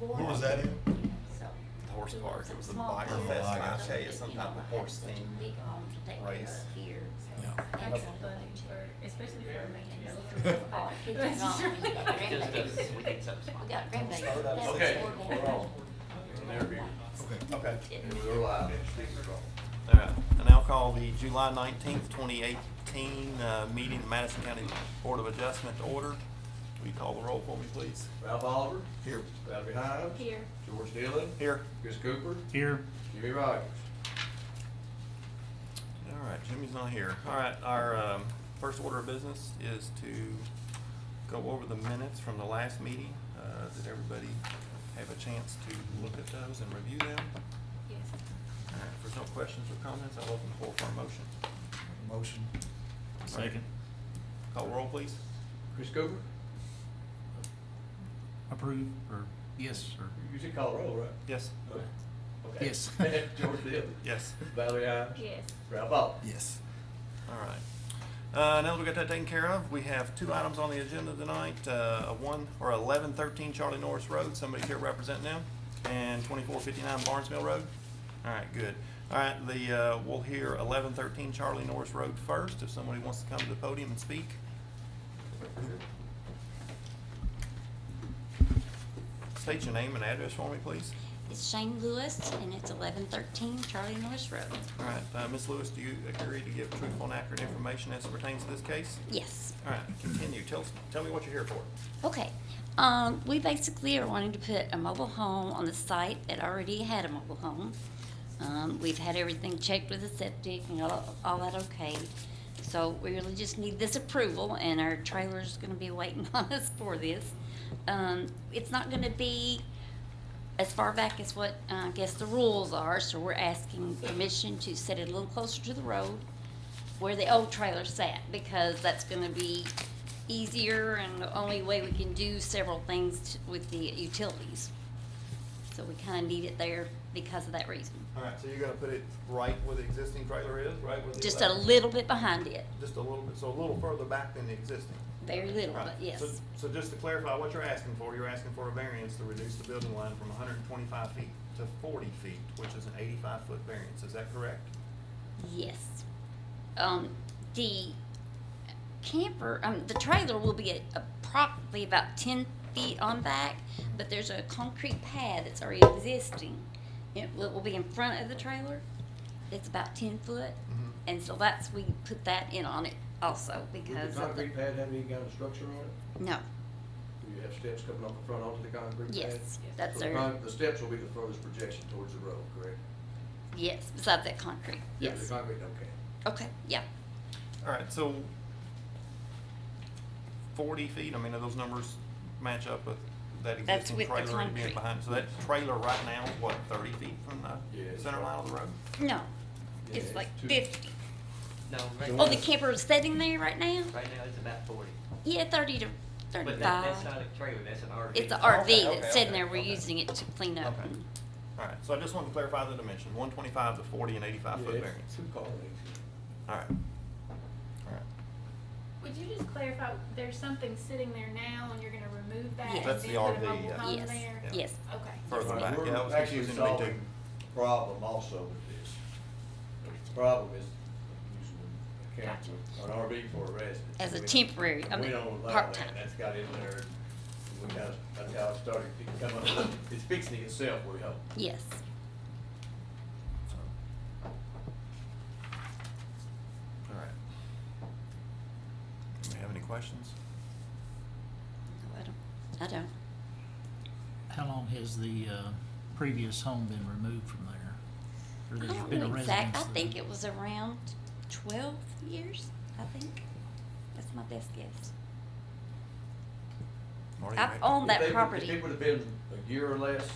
before. Where was that in? So. The horse park, it was a Small Biker homes, Fest, I and I'll got tell you, you some know, type of have horse such theme big homes to take care race. of here, so. Yeah. That's That's what funny, they do. for, especially for a man. Oh, kids are gone. We got grandbabies. We need something. We got grandbabies. That's Okay. what We're on. Okay. Okay. And we're live. All right, I now call the July 19th, 2018 meeting of the Madison County Board of Adjustment to order. Will you call the roll for me, please? Ralph Oliver. Here. Valerie Hines. Here. George Dillon. Here. Chris Cooper. Here. Jimmy Rogers. All right, Jimmy's not here. All right, our first order of business is to go over the minutes from the last meeting. Did everybody have a chance to look at those and review them? Yes. All right, if there's no questions or comments, I'll open the floor for a motion. Motion. Second. Call the roll, please. Chris Cooper. Approve, or yes, or You should call the roll, right? Yes. Okay. Yes. George Dillon. Yes. Valerie Hines. Yes. Ralph Oliver. Yes. All right. Now that we got that taken care of, we have two items on the agenda tonight, 1113 Charlie Norris Road, somebody here representing them, and 2459 Barnes Mill Road. All right, good. All right, we'll hear 1113 Charlie Norris Road first, if somebody wants to come to the podium and speak. State your name and address for me, please. It's Shane Lewis, and it's 1113 Charlie Norris Road. All right, Ms. Lewis, do you agree to give truthful and accurate information as it pertains to this case? Yes. All right, continue. Tell me what you're here for. Okay. We basically are wanting to put a mobile home on the site that already had a mobile home. We've had everything checked with the septic and all that okay. So we really just need this approval, and our trailer's gonna be waiting on us for this. It's not gonna be as far back as what, I guess the rules are, so we're asking permission to set it a little closer to the road where the old trailer sat, because that's gonna be easier and the only way we can do several things with the utilities. So we kinda need it there because of that reason. All right, so you're gonna put it right where the existing trailer is, right where the. Just a little bit behind it, Just a little bit, so a little further back than the existing. very little, Right. but yes. So just to clarify what you're asking for a variance to reduce the building line from 125 feet to 40 feet, which is an 85-foot variance. Is that correct? Yes. The camper, the trailer will be probably about 10 feet on back, but there's a concrete pad that's already existing. It will be in front of the trailer. It's about 10 foot, and so we put that in on it also Does because the of the, concrete pad have any kind of structure on it? no, Do you have steps coming off the front onto the concrete pad? yes, that's So our, the steps will be the furthest projection towards the road, correct? yes, besides that concrete, Yeah, yes. the concrete, okay. Okay, yeah. All right, so 40 feet, I mean, do those numbers match up with that That's existing with the trailer and being concrete. behind? So that trailer right now is what, 30 feet from the Yeah, it's center line of the road? No, Yeah, it's it's like two- 50. No, right, Oh, the camper is sitting there right now? right now it's about 40. Yeah, 30 to But 35. that's not a trailer, that's an RV. It's an Oh, RV okay, that's okay, sitting okay, there, we're okay. using it to clean up. Okay. and- All right, so I just wanted to clarify the dimension, 125 to 40 and 85-foot Yeah, variance. it's two car lengths. All right. All right. Would you just clarify, there's something sitting there now and you're gonna remove that? Yes. and That's then the put a RV, mobile yeah. home Yes, there? Yeah. yes. Okay. Further back, We're yeah, that was actually confusing to me solving too. a problem also with this. The problem is using a camper, an RV for a residence. As a We- temporary, We don't allow that, part-time. that's got in there, we kind of, that's how it started, it come up, it's fixing itself, we hope. Yes. So. All right. Do we have any questions? No, I don't. how long has the previous home been removed from there? Or I there's don't been a know residence exact, I there? think it was around 12 years, I think. That's my best guess. Marty, I've right? owned that If it property. would have been a year or less,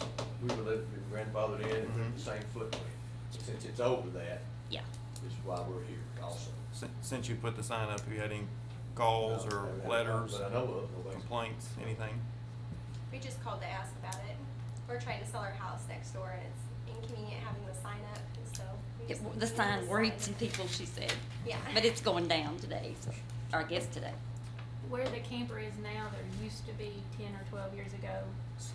we would have been grandfathered in and Mhm. the same footprint. Since it's over that, Yeah. is why we're here also. Since you put the sign up, have you had any calls No, or I haven't- letters, But I know of, nobody's. complaints, anything? We just called to ask about it. We're trying to sell our house next door and it's inconvenient having the sign up, and so. we just The needed sign worried sign. some people, she said. Yeah. But it's going down today, so, or I guess today. where the camper is now, there used to be 10 or 12 years ago,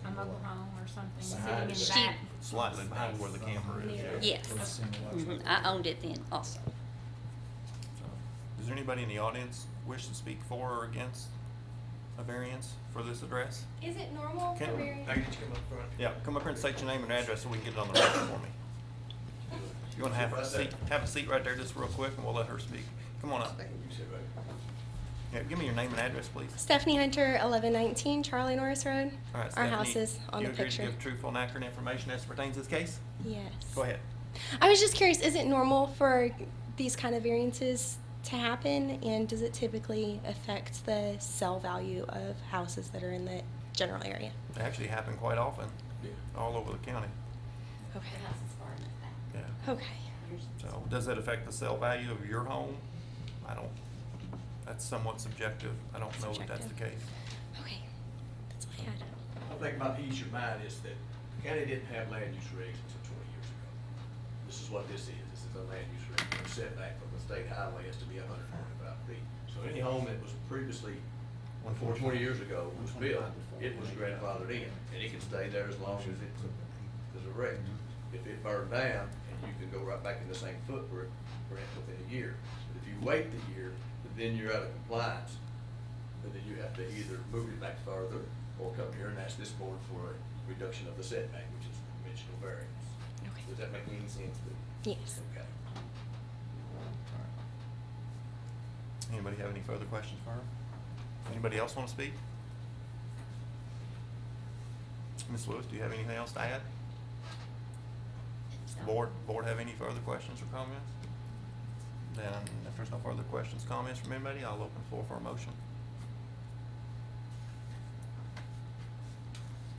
a mobile home or something sitting in the She- back. Slightly behind where the camper is, yeah. Yes. Mhm. I owned it then also. So, does there anybody in the audience wish to speak for or against a variance for this address? Is it normal for Can- variance? I can just come up front. Yeah, come up here and state your name and address so we can get it on the record for me. You wanna have a seat right there just real quick and we'll let her speak. Come on up. You sit right Yeah, give me your name and address, please. Stephanie Hunter, 1119 Charlie Norris Road. All right, Our house Stephanie, is on you the agree picture. to give truthful and accurate information as pertains to this case? Yes. Go ahead. I was just curious, is it normal for these kind of variances to happen? And does it typically affect the sale value of houses that are in the general area? They actually happen quite often, Yeah. all over the county. Okay. Yeah. Okay. So, does that affect the sale value of your home? That's somewhat subjective. I don't know that that's the case. Okay. That's all I had. I think my ease your mind is that the county didn't have land use regs until 20 years ago. This is what this is. This is a land use reg. The setback from the state highway has to be 145 feet. So any home that was previously, before 20 years ago, was built, it was grandfathered in. And it can stay there as long as it's a reg. If it burned down, and you can go right back in the same footprint within a year. But if you wait the year, then you're out of compliance. And then you have to either move it back further or come here and ask this board for a reduction of the setback, which is dimensional variance. Okay. Does that make any sense? Yes. Okay. Anybody have any further questions for her? Anybody else want to speak? Ms. Lewis, do you have anything else to add? Board have any further questions or comments? Then, if there's no further questions, comments from anybody, I'll open the floor for a motion.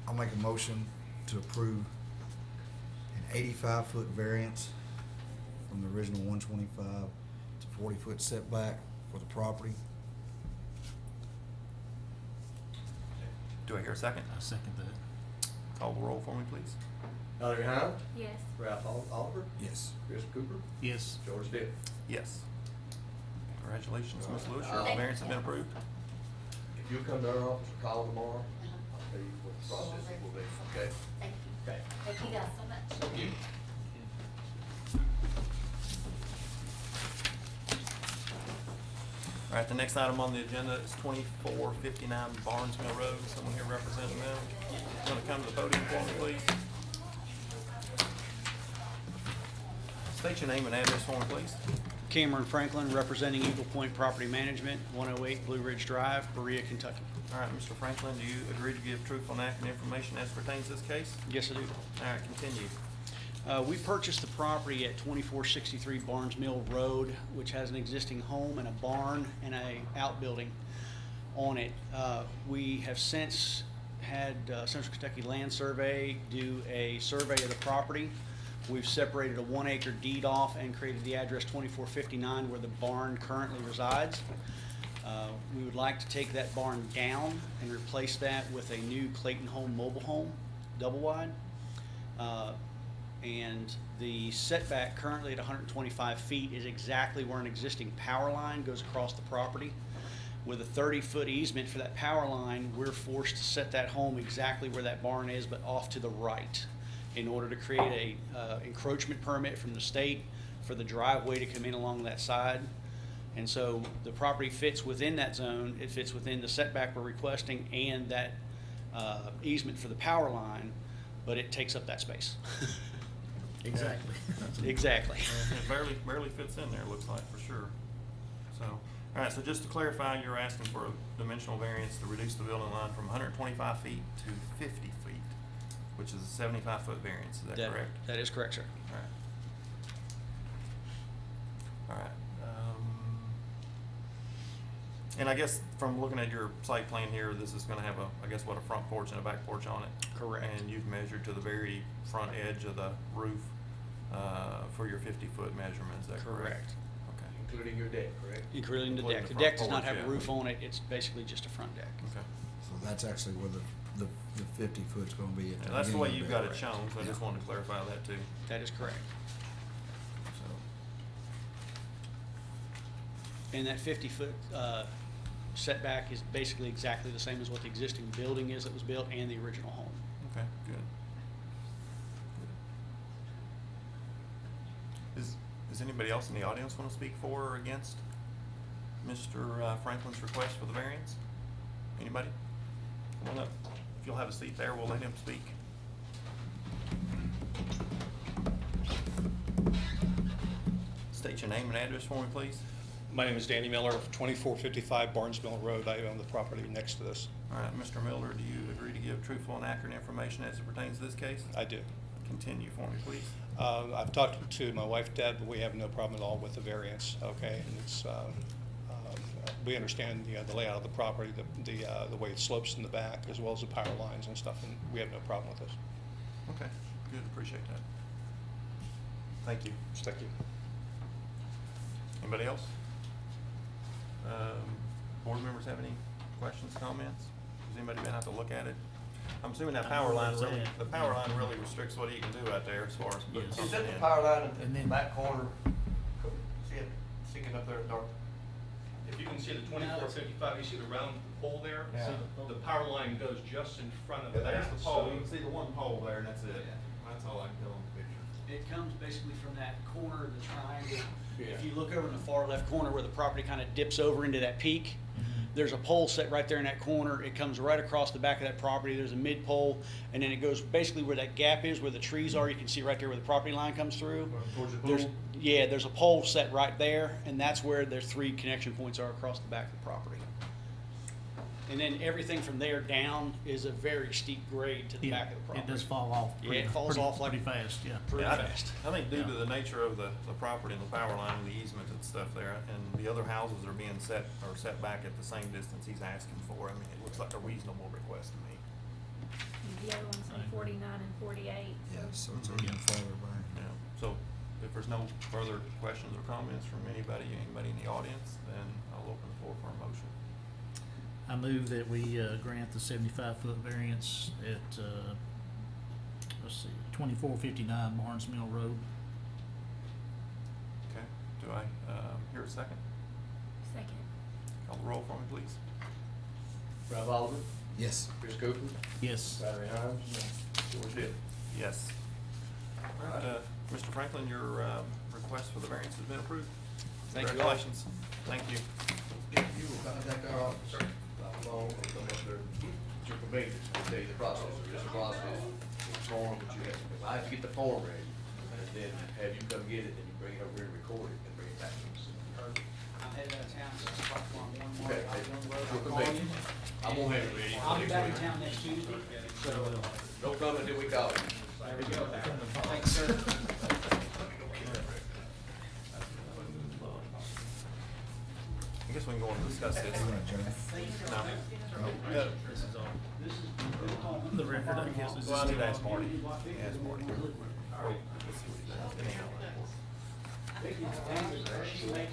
I'll make a motion to approve an 85-foot variance from the original 125 to 40-foot setback for the property. Do I hear a second? I second that. Call the roll for me, please. Valerie Heim, Yes. Ralph Oliver, Yes. Chris Cooper, Yes. George Stitt. Yes. Congratulations, Ms. Lewis, your Thank you. variance has been approved. If you'll come to our office or call tomorrow, I'll tell you what the process will be, okay? Thank you. Okay. Thank you guys so much. Thank you. All right, the next item on the agenda is 2459 Barnesville Road. Someone here representing them. You want to come to the podium for me, please? State your name and address for me, please. Cameron Franklin, representing Eagle Point Property Management, 108 Blue Ridge Drive, Berea, Kentucky. All right, Mr. Franklin, do you agree to give truthful and accurate information as pertains to this case? Yes, I do. All right, continue. We purchased the property at 2463 Barnes Mill Road, which has an existing home and a barn and a outbuilding on it. We have since had Central Kentucky Land Survey do a survey of the property. We've separated a 1 acre deed off and created the address 2459 where the barn currently resides. We would like to take that barn down and replace that with a new Clayton Home mobile home, double wide. And the setback currently at 125 feet is exactly where an existing power line goes across the property. With a 30-foot easement for that power line, we're forced to set that home exactly where that barn is, but off to the right, in order to create a encroachment permit from the state for the driveway to come in along that side. And so the property fits within that zone. It fits within the setback we're requesting and that easement for the power line, but it takes up that space. Exactly. Exactly. It barely fits in there, it looks like, for sure. So, all right, so just to clarify, you're asking for a dimensional variance to reduce the building line from 125 feet to 50 feet, which is a 75-foot variance, is that correct? That is correct, sir. All right. All right. And I guess from looking at your site plan here, this is gonna have I guess what, a front porch and a back porch on it? Correct. And you've measured to the very front edge of the roof, for your 50-foot measurement, is that correct? Correct. Okay. Including your deck, correct? Including the Including deck. the The front deck does not porch, have a yeah. roof on it. It's basically just a front deck. Okay. So that's actually where the 50 foot's gonna be at the Yeah, that's the way beginning you've of got it that. shown, so I just Yeah. wanted to clarify that too. That is correct. So, And that 50-foot setback is basically exactly the same as what the existing building is that was built and the original home. Okay, good. Does anybody else in the audience want to speak for or against Mr. Franklin's request for the variance? Anybody? Come on up. If you'll have a seat there, we'll let him speak. State your name and address for me, please. My name is Danny Miller of 2455 Barnesville Road. I own the property next to this. All right, Mr. Miller, do you agree to give truthful and accurate information as it pertains to this case? I do. Continue for me, please. I've talked to my wife, Deb, but we have no problem at all with the variance, okay? And it's, we understand the layout of the property, the way it slopes in the back, as well as the power lines and stuff, and we have no problem with this. Okay, good, appreciate that. Thank you. Thank you. Anybody else? Board members have any questions, comments? Has anybody been out to look at it? I'm assuming that power line really, the power line really restricts what you can do out there as far as putting Yes. Is something that the in. power line in And the then- back corner? See it sticking up there in the dark? If you can see the 2455, you see the round pole there? Yeah. The power line goes just in front of that. There's the pole, you can So- see the one pole there and that's it. That's all I can tell in the picture. It comes basically from that corner of the triangle. Yeah. If you look over in the far left corner where the property kind of dips over into that peak, there's a pole set right there in that corner. It comes right across the back of that property. There's a mid pole, and then it goes basically where that gap is, where the trees are. You can see right there where the property line comes through. Towards the There's, pool? yeah, there's a pole set right there, and that's where their 3 connection points are across the back of the property. And then everything from there down is a very steep grade to the Yeah, back of the property. it does fall off. Yeah, pretty- it falls pretty- off like- Pretty fast, yeah. Pretty Yeah, fast. I think due to Yeah. the nature of the property and the power line and the easement and stuff there, and the other houses are being set back at the same distance he's asking for, I mean, it looks like a reasonable request to me. And the other one's I in agree. 49 and 48. Yeah, so it's Mhm. even farther back. Yeah, so if there's no further questions or comments from anybody in the audience, then I'll open the floor for a motion. I move that we grant the 75-foot variance at, let's see, 2459 Barnes Mill Road. Okay, do I hear a second? Second. Call the roll for me, please. Rob Oliver, Yes. Chris Cooper, Yes. Valerie Hines, George Hill. Yes. All right, Mr. Franklin, your request for the variance has been approved. Thank you all. Congratulations. Thank you. If you will contact our officer, phone, or come up there, at your convenience, I'll tell you the process, there's a process, it's form that you have, if I have to get the form ready, and then have you come get it, then you bring it over here and record it, and bring it back to us. I'm headed out of town, so I'll talk to you on one Okay, more. I'll be on the road. your I'll call you. convenience. I'm gonna have it ready. I'll be back in town next Tuesday, so Don't come until we call you. there we go. Thanks, sir. I guess we can go on and discuss this. You wanna adjourn? No. The record, I guess, is Well, I just. need to ask Marty. Ask Marty. Or, let's see what he does. Anyhow. She makes